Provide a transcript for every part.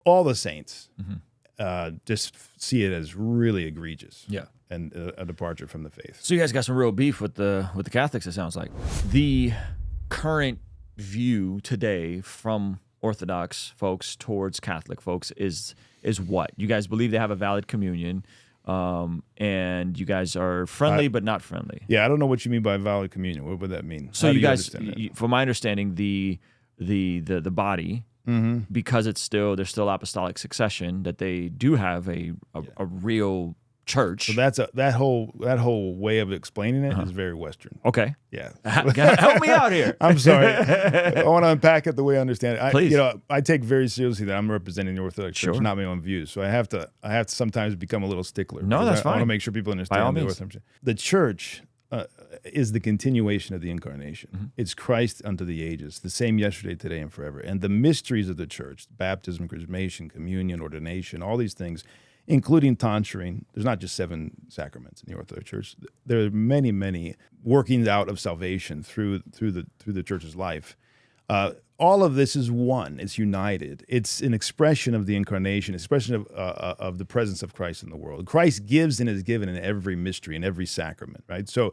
all the saints just see it as really egregious. Yeah. And a departure from the faith. So you guys got some real beef with the Catholics, it sounds like. The current view today from Orthodox folks towards Catholic folks is what? You guys believe they have a valid communion, and you guys are friendly but not friendly. Yeah, I don't know what you mean by valid communion. What would that mean? So you guys, from my understanding, the body, because there's still apostolic succession, that they do have a real church. So that's that whole way of explaining it is very Western. Okay. Yeah. Help me out here. I'm sorry. I want to unpack it the way I understand it. Please. I take very seriously that I'm representing the Orthodox Church, not my own views. So I have to sometimes become a little stickler. No, that's fine. I want to make sure people understand the Orthodox Church. The church is the continuation of the incarnation. It's Christ unto the ages, the same yesterday, today, and forever. And the mysteries of the church, baptism, chrismation, communion, ordination, all these things, including tonsure. There's not just 7 sacraments in the Orthodox Church. There are many, many workings out of salvation through the church's life. All of this is one. It's united. It's an expression of the incarnation, expression of the presence of Christ in the world. Christ gives and is given in every mystery, in every sacrament, right? So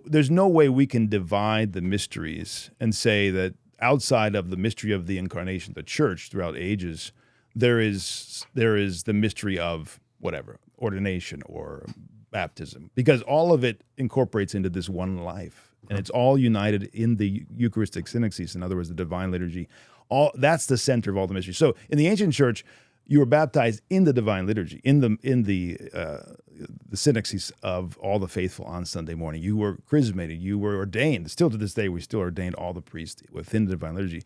there's no way we can divide the mysteries and say that outside of the mystery of the incarnation, the church throughout ages, there is the mystery of whatever, ordination or baptism, because all of it incorporates into this one life, and it's all united in the Eucharistic synaxis. In other words, the divine liturgy. That's the center of all the mysteries. So in the ancient church, you were baptized in the divine liturgy, in the synaxis of all the faithful on Sunday morning. You were chrismated, you were ordained. Still to this day, we still ordain all the priests within the divine liturgy.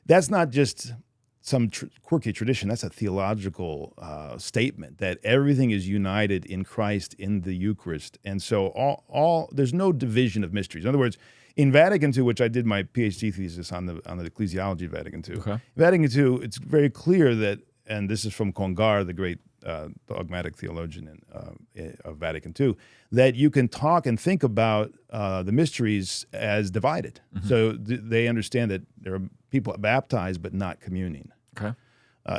That's not just some quirky tradition. That's a theological statement that everything is united in Christ in the Eucharist, and so there's no division of mysteries. In other words, in Vatican II, which I did my PhD thesis on the ecclesiology of Vatican II. Okay. Vatican II, it's very clear that, and this is from Congar, the great dogmatic theologian of Vatican II, that you can talk and think about the mysteries as divided. So they understand that there are people baptized but not communing. Okay.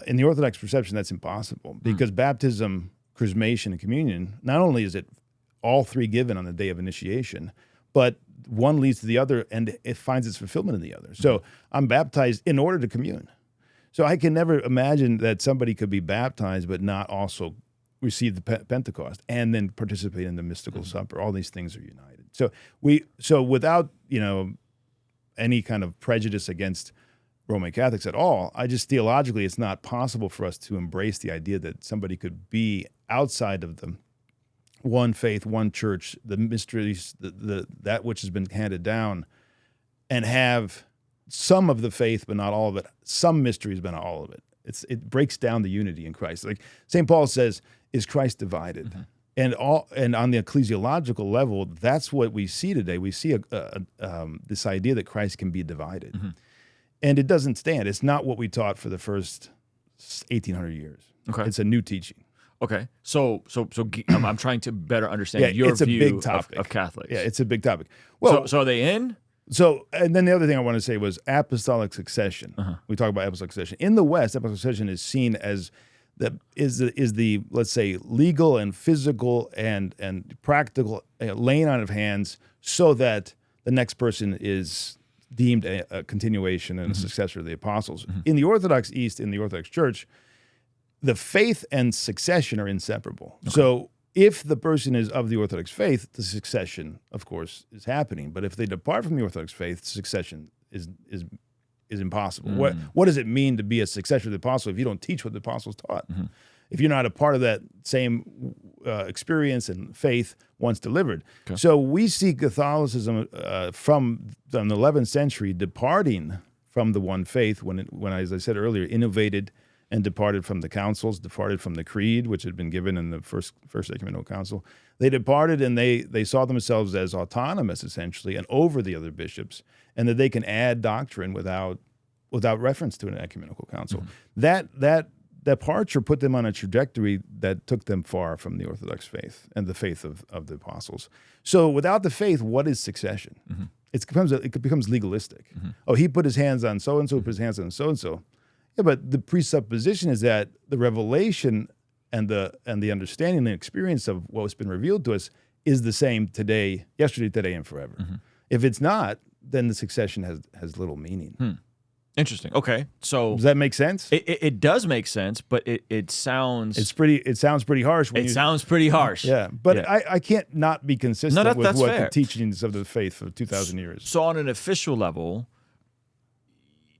In the Orthodox perception, that's impossible, because baptism, chrismation, and communion, not only is it all three given on the day of initiation, but one leads to the other and it finds its fulfillment in the other. So I'm baptized in order to commune. So I can never imagine that somebody could be baptized but not also receive the Pentecost and then participate in the mystical supper. All these things are united. So without any kind of prejudice against Roman Catholics at all, I just theologically it's not possible for us to embrace the idea that somebody could be outside of the one faith, one church, the mysteries, that which has been handed down, and have some of the faith but not all of it, some mysteries but not all of it. It breaks down the unity in Christ. Like St. Paul says, is Christ divided? And on the ecclesiological level, that's what we see today. We see this idea that Christ can be divided. And it doesn't stand. It's not what we taught for the first 1,800 years. Okay. It's a new teaching. Okay. So I'm trying to better understand your view of Catholics. Yeah, it's a big topic. Well, so are they in? So, and then the other thing I want to say was apostolic succession. We talk about apostolic succession. In the West, apostolic succession is seen as the let's say legal and physical and practical laying on of hands so that the next person is deemed a continuation and a successor of the apostles. In the Orthodox East, in the Orthodox Church, the faith and succession are inseparable. Okay. So if the person is of the Orthodox faith, the succession, of course, is happening. But if they depart from the Orthodox faith, succession is impossible. What does it mean to be a successor of the apostle if you don't teach what the apostles taught? If you're not a part of that same experience and faith once delivered. Okay. So we see Catholicism from the 11th century departing from the one faith when, as I said earlier, innovated and departed from the councils, departed from the creed, which had been given in the first Ecumenical Council. They departed and they saw themselves as autonomous, essentially, and over the other bishops, and that they can add doctrine without reference to an Ecumenical Council. That departure put them on a trajectory that took them far from the Orthodox faith and the faith of the apostles. So without the faith, what is succession? It becomes legalistic. Oh, he put his hands on so-and-so, put his hands on so-and-so. Yeah, but the presupposition is that the revelation and the understanding and experience of what's been revealed to us is the same today, yesterday, today, and forever. If it's not, then the succession has little meaning. Interesting. Okay, so does that make sense? It does make sense, but it sounds it sounds pretty harsh. It sounds pretty harsh. Yeah, but I can't not be consistent with what fair. the teachings of the faith for 2,000 years. So on an official level,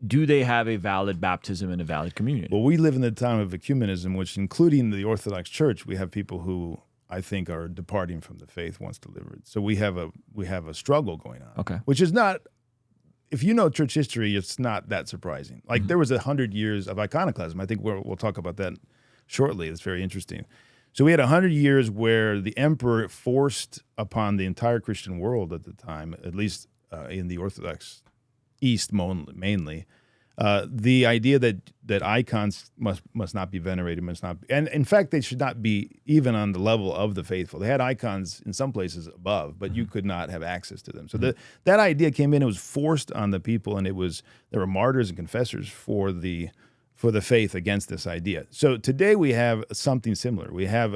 do they have a valid baptism and a valid communion? Well, we live in the time of ecumenism, which, including the Orthodox Church, we have people who I think are departing from the faith once delivered. So we have a struggle going on. Okay, which is not. If you know church history, it's not that surprising. Like there was 100 years of iconoclasm. I think we'll talk about that shortly. It's very interesting. So we had 100 years where the emperor forced upon the entire Christian world at the time, at least in the Orthodox East mainly, the idea that icons must not be venerated, and in fact they should not be even on the level of the faithful. They had icons in some places above, but you could not have access to them. So that idea came in. It was forced on the people, and there were martyrs and confessors for the faith against this idea. So today we have something similar. We have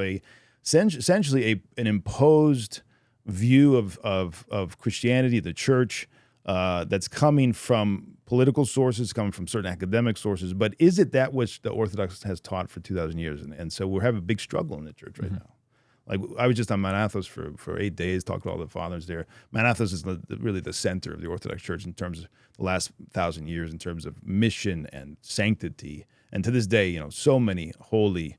essentially an imposed view of Christianity, the church, that's coming from political sources, coming from certain academic sources, but is it that which the Orthodox has taught for 2,000 years? And so we're having a big struggle in the church right now. Like I was just on Mount Athos for 8 days, talked to all the fathers there. Mount Athos is really the center of the Orthodox Church in terms of the last 1,000 years, in terms of mission and sanctity. And to this day, so many holy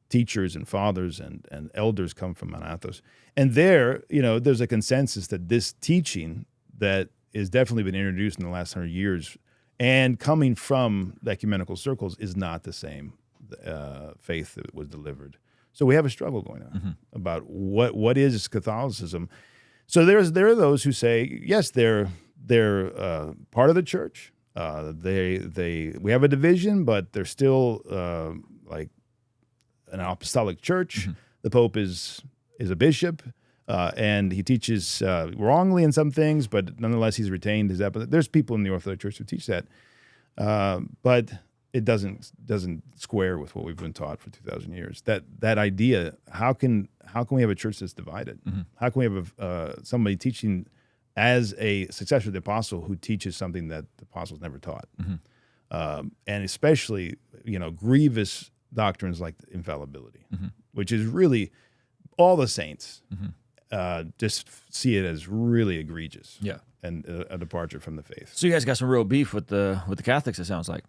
teachers and fathers and elders come from Mount Athos. And there, there's a consensus that this teaching that is definitely been introduced in the last 100 years and coming from the ecumenical circles is not the same faith that was delivered. So we have a struggle going on about what is Catholicism. So there are those who say, yes, they're part of the church. We have a division, but they're still like an apostolic church. The Pope is a bishop. And he teaches wrongly in some things, but nonetheless he's retained his apostolic. There's people in the Orthodox Church who teach that, but it doesn't square with what we've been taught for 2,000 years. That idea, how can we have a church that's divided? How can we have somebody teaching as a successor of the apostle who teaches something that the apostles never taught, and especially grievous doctrines like infallibility, which is really all the saints. Just see it as really egregious, and a departure from the faith. So you guys got some real beef with the Catholics. It sounds like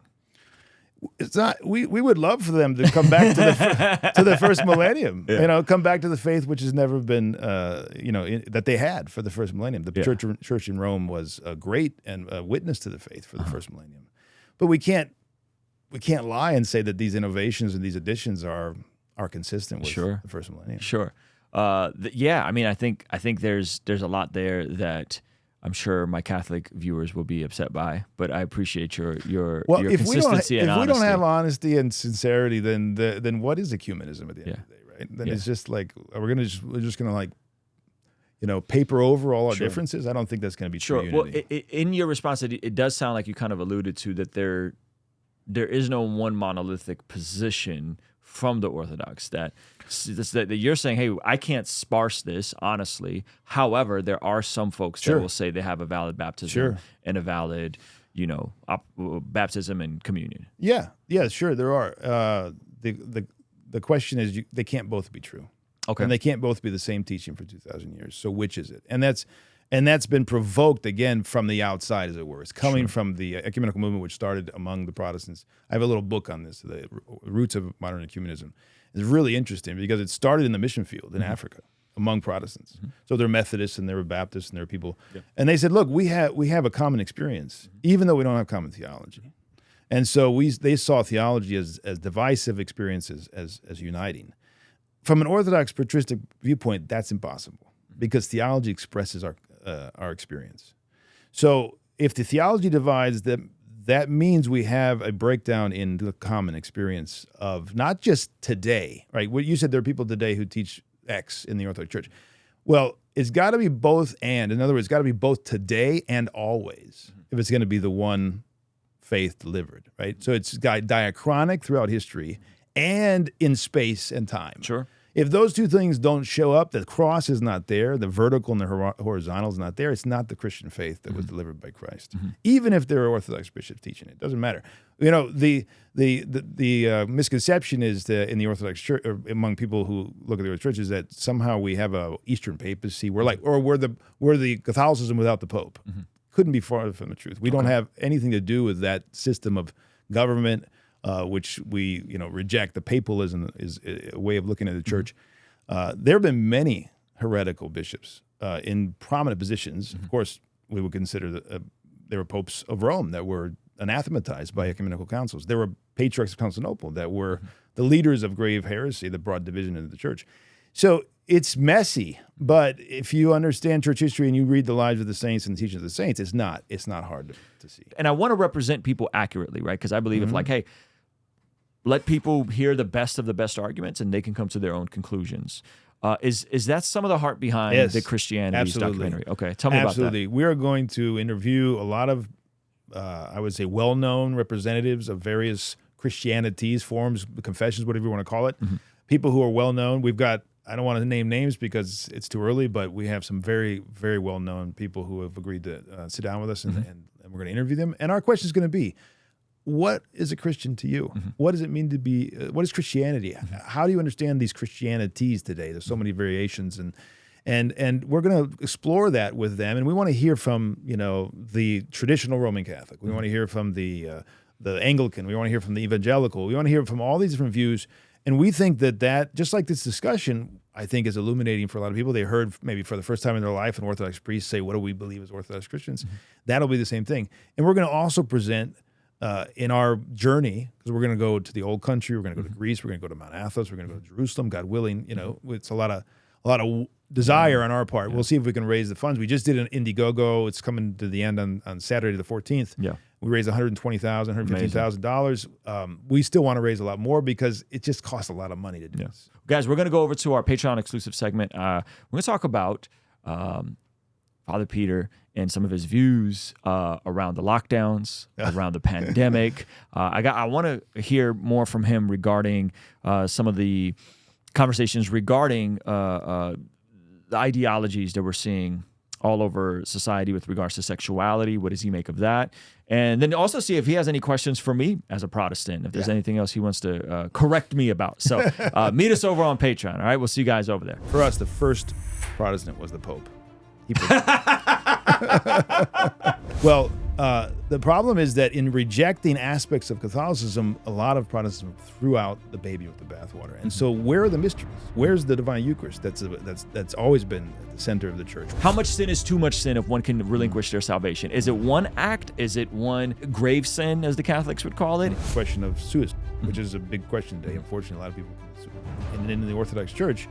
it's not. We would love for them to come back to the first millennium. Come back to the faith which has never been, that they had for the first millennium. The church in Rome was a great and a witness to the faith for the first millennium. But we can't lie and say that these innovations and these additions are consistent with the first millennium. Sure. I mean, I think there's a lot there that I'm sure my Catholic viewers will be upset by, but I appreciate your consistency and honesty. If we don't have honesty and sincerity, then what is ecumenism at the end of the day, right? Then it's just like we're just gonna like, paper over all our differences. I don't think that's gonna be true unity. Well, in your response, it does sound like you kind of alluded to that there is no one monolithic position from the Orthodox that you're saying, hey, I can't sparse this honestly. However, there are some folks that will say they have a valid baptism and a valid, baptism and communion. Yeah, sure, there are. The question is, they can't both be true. Okay, and they can't both be the same teaching for 2,000 years. So which is it? And that's been provoked again from the outside, as it were. It's coming from the ecumenical movement, which started among the Protestants. I have a little book on this, The Roots of Modern Ecumenism. It's really interesting because it started in the mission field in Africa among Protestants. So there are Methodists and there were Baptists and there were people. And they said, look, we have a common experience, even though we don't have common theology. And so they saw theology as divisive experiences as uniting. From an Orthodox patristic viewpoint, that's impossible because theology expresses our experience. So if the theology divides, that means we have a breakdown in the common experience of not just today, right? What you said, there are people today who teach X in the Orthodox Church. Well, it's got to be both and. In other words, it's got to be both today and always if it's going to be the one faith delivered, right? So it's diachronic throughout history and in space and time. Sure. If those two things don't show up, the cross is not there, the vertical and the horizontal is not there, it's not the Christian faith that was delivered by Christ. Even if there are Orthodox bishops teaching it, doesn't matter. You know, the misconception is that in the Orthodox Church, or among people who look at the Orthodox Church, is that somehow we have a Eastern papacy. We're the Catholicism without the Pope. Couldn't be farther from the truth. We don't have anything to do with that system of government, which we reject. The papalism is a way of looking at the church. There have been many heretical bishops in prominent positions. Of course, we would consider that there were popes of Rome that were anathematized by ecumenical councils. There were patriarchs of Constantinople that were the leaders of grave heresy that brought division into the church. So it's messy, but if you understand church history and you read the lives of the saints and the teachings of the saints, it's not hard to see. And I want to represent people accurately, right? Because I believe if hey, let people hear the best of the best arguments and they can come to their own conclusions. Is that some of the heart behind the Christianity's documentary? Okay, tell me about that. Absolutely. We are going to interview a lot of, I would say, well-known representatives of various Christianities, forms, confessions, whatever you want to call it. People who are well-known. We've got, I don't want to name names because it's too early, but we have some very, very well-known people who have agreed to sit down with us, and we're going to interview them. And our question is going to be, what is a Christian to you? What does it mean to be, what is Christianity? How do you understand these Christianities today? There's so many variations, and we're going to explore that with them. And we want to hear from, the traditional Roman Catholic. We want to hear from the Anglican. We want to hear from the evangelical. We want to hear from all these different views. And we think that just like this discussion, I think is illuminating for a lot of people. They heard maybe for the first time in their life an Orthodox priest say, what do we believe as Orthodox Christians? That'll be the same thing. And we're going to also present in our journey, because we're going to go to the old country, we're going to go to Greece, we're going to go to Mount Athos, we're going to go to Jerusalem, God willing. It's a lot of desire on our part. We'll see if we can raise the funds. We just did an Indiegogo. It's coming to the end on Saturday the 14th. Yeah, we raised $120,000, $115,000. We still want to raise a lot more because it just costs a lot of money to do this. Guys, we're going to go over to our Patreon exclusive segment. We're going to talk about Father Peter and some of his views around the lockdowns, around the pandemic. I want to hear more from him regarding some of the conversations regarding the ideologies that we're seeing all over society with regards to sexuality. What does he make of that? And then also see if he has any questions for me as a Protestant, if there's anything else he wants to correct me about. So meet us over on Patreon, all right? We'll see you guys over there. For us, the first Protestant was the Pope. Well, the problem is that in rejecting aspects of Catholicism, a lot of Protestants threw out the baby with the bathwater. And so where are the mysteries? Where's the divine Eucharist? That's always been at the center of the church. How much sin is too much sin if one can relinquish their salvation? Is it one act? Is it one grave sin, as the Catholics would call it? The question of suicide, which is a big question today. Unfortunately, a lot of people commit suicide. And in the Orthodox Church,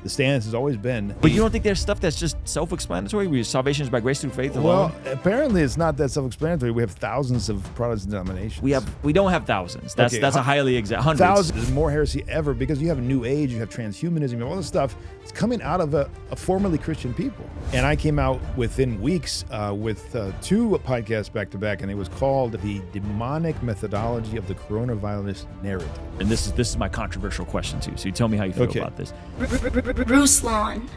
the stance has always been... But you don't think there's stuff that's just self-explanatory, where salvation is by grace through faith alone? Well, apparently it's not that self-explanatory. We have thousands of Protestant denominations. We don't have thousands. That's a highly exact... Hundreds. Thousands. There's more heresy ever because you have a New Age, you have transhumanism, you have all this stuff. It's coming out of a formerly Christian people. And I came out within weeks with two podcasts back-to-back, and it was called The Demonic Methodology of the Coronavirus Narrative. And this is my controversial question, too. So you tell me how you feel about this. Ruslan